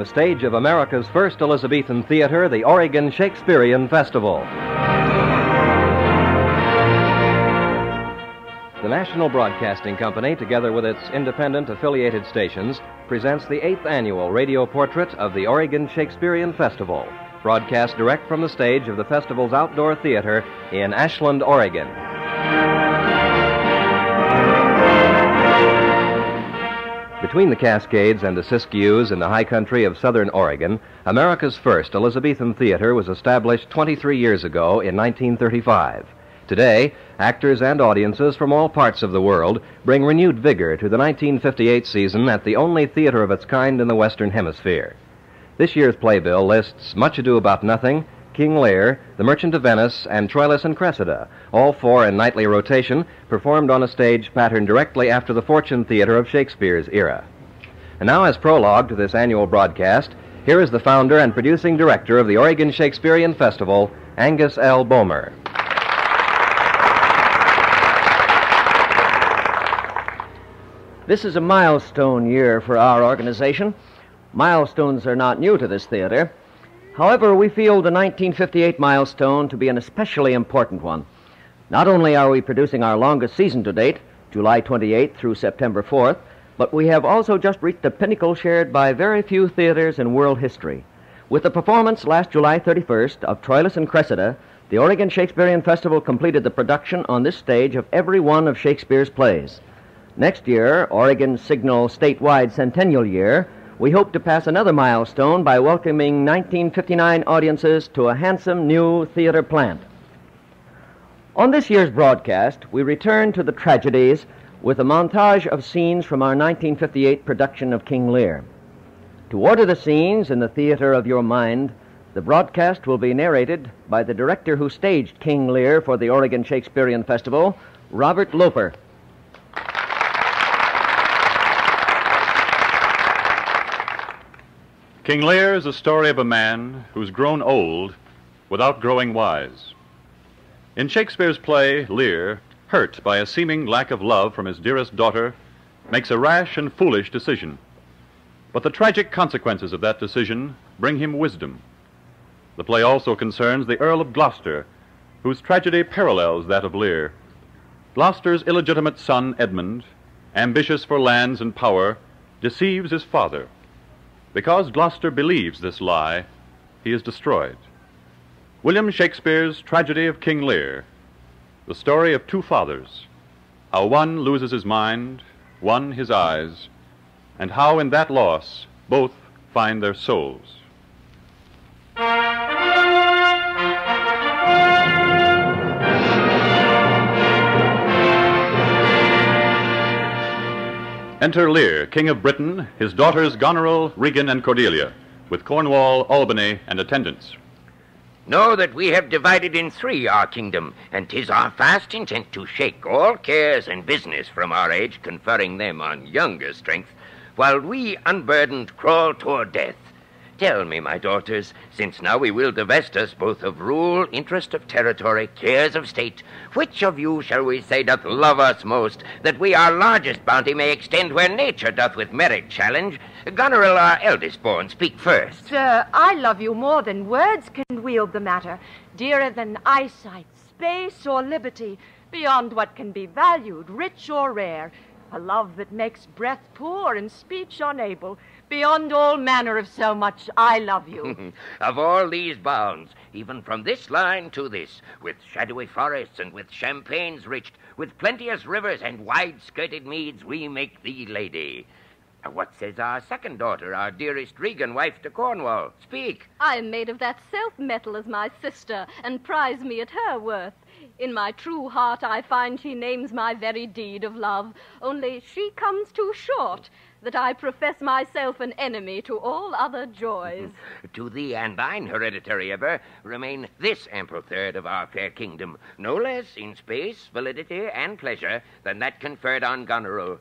the stage of America's first Elizabethan theater, the Oregon Shakespearean Festival. The National Broadcasting Company, together with its independent affiliated stations, presents the 8th annual radio portrait of the Oregon Shakespearean Festival, broadcast direct from the stage of the festival's outdoor theater in Ashland, Oregon. Between the Cascades and the Siskiyous in the high country of southern Oregon, America's first Elizabethan theater was established 23 years ago in 1935. Today, actors and audiences from all parts of the world bring renewed vigor to the 1958 season at the only theater of its kind in the Western Hemisphere. This year's playbill lists Much Ado About Nothing, King Lear, The Merchant of Venice, and Troilus and Cressida, all four in nightly rotation, performed on a stage patterned directly after the Fortune Theater of Shakespeare's era. And now, as prologue to this annual broadcast, here is the founder and producing director of the Oregon Shakespearean Festival, Angus L. Bowmer. This is a milestone year for our organization. Milestones are not new to this theater. However, we feel the 1958 milestone to be an especially important one. Not only are we producing our longest season to date, July 28th through September 4th, but we have also just reached a pinnacle shared by very few theaters in world history. With the performance last July 31st of Troilus and Cressida, the Oregon Shakespearean Festival completed the production on this stage of every one of Shakespeare's plays. Next year, Oregon's signal statewide centennial year, we hope to pass another milestone by welcoming 1959 audiences to a handsome new theater plant. On this year's broadcast, we return to the tragedies with a montage of scenes from our 1958 production of King Lear. To order the scenes in the theater of your mind, the broadcast will be narrated by the director who staged King Lear for the Oregon Shakespearean Festival, Robert Loper. King Lear is a story of a man who's grown old without growing wise. In Shakespeare's play, Lear, hurt by a seeming lack of love from his dearest daughter, makes a rash and foolish decision. But the tragic consequences of that decision bring him wisdom. The play also concerns the Earl of Gloucester, whose tragedy parallels that of Lear. Gloucester's illegitimate son, Edmund, ambitious for lands and power, deceives his father. Because Gloucester believes this lie, he is destroyed. William Shakespeare's tragedy of King Lear, the story of two fathers, how one loses his mind, one his eyes, and how in that loss both find their souls. Enter Lear, King of Britain, his daughters Goneril, Regan, and Cordelia, with Cornwall, Albany, and attendants. Know that we have divided in three our kingdom, and 'tis our fast intent to shake all cares and business from our age, conferring them on younger strength, while we unburdened crawl toward death. Tell me, my daughters, since now we will divest us both of rule, interest of territory, cares of state, which of you, shall we say, doth love us most, that we our largest bounty may extend where nature doth with merit challenge? Goneril, our eldest born, speak first. Sir, I love you more than words can wield the matter, dearer than eyesight, space, or liberty, beyond what can be valued, rich or rare, a love that makes breath poor and speech unable. Beyond all manner of so much, I love you. Of all these bounds, even from this line to this, with shadowy forests and with champaigns rich, with plenteous rivers and wide-skirted meads, we make thee lady. What says our second daughter, our dearest Regan, wife to Cornwall? Speak. I am made of that self-metal as my sister, and prize me at her worth. In my true heart I find she names my very deed of love, only she comes too short, that I profess myself an enemy to all other joys. To thee and thine hereditary ever remain this ample third of our fair kingdom, no less in space, validity, and pleasure than that conferred on Goneril.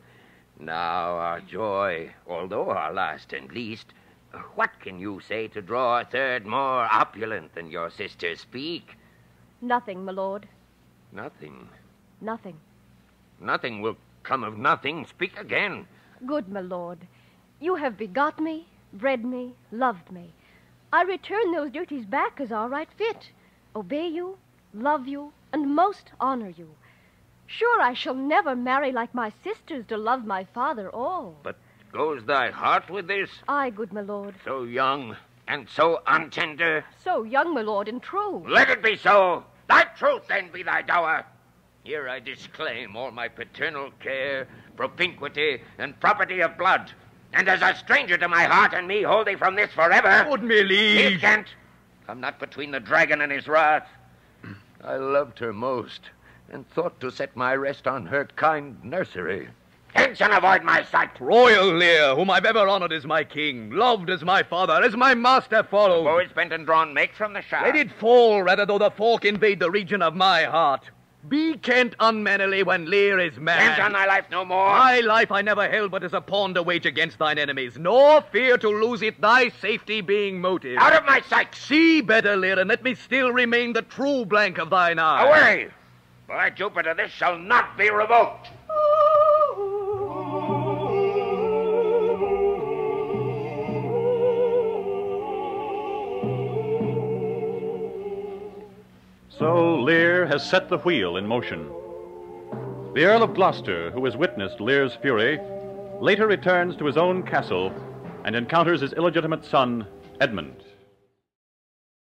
Now our joy, although our last and least, what can you say to draw a third more opulent than your sister? Speak. Nothing, my lord. Nothing. Nothing. Nothing will come of nothing. Speak again. Good, my lord. You have begot me, bred me, loved me. I return those duties back as our right fit. Obey you, love you, and most honor you. Sure, I shall never marry like my sisters to love my father all. But goes thy heart with this? Aye, good my lord. So young and so untender? So young, my lord, and true. Let it be so. Thy truth then be thy dower. Here I disclaim all my paternal care, propinquity, and property of blood. And as a stranger to my heart and me, hold thee from this forever. Good me liege. He can't. Come not between the dragon and his wrath. I loved her most, and thought to set my rest on her kind nursery. Hence and avoid my sight. Royal Lear, whom I've ever honored as my king, loved as my father, as my master followed. Bow is bent and drawn, make from the shaft. Let it fall, rather, though the fork invade the region of my heart. Be Kent unmannerly when Lear is mad. Kent on thy life no more. My life I never held but as a pawn to wage against thine enemies, nor fear to lose it, thy safety being motive. Out of my sight. See better, Lear, and let me still remain the true blank of thine eye. Away! By Jupiter, this shall not be revoked. So Lear has set the wheel in motion. The Earl of Gloucester, who has witnessed Lear's fury, later returns to his own castle and encounters his illegitimate son, Edmund.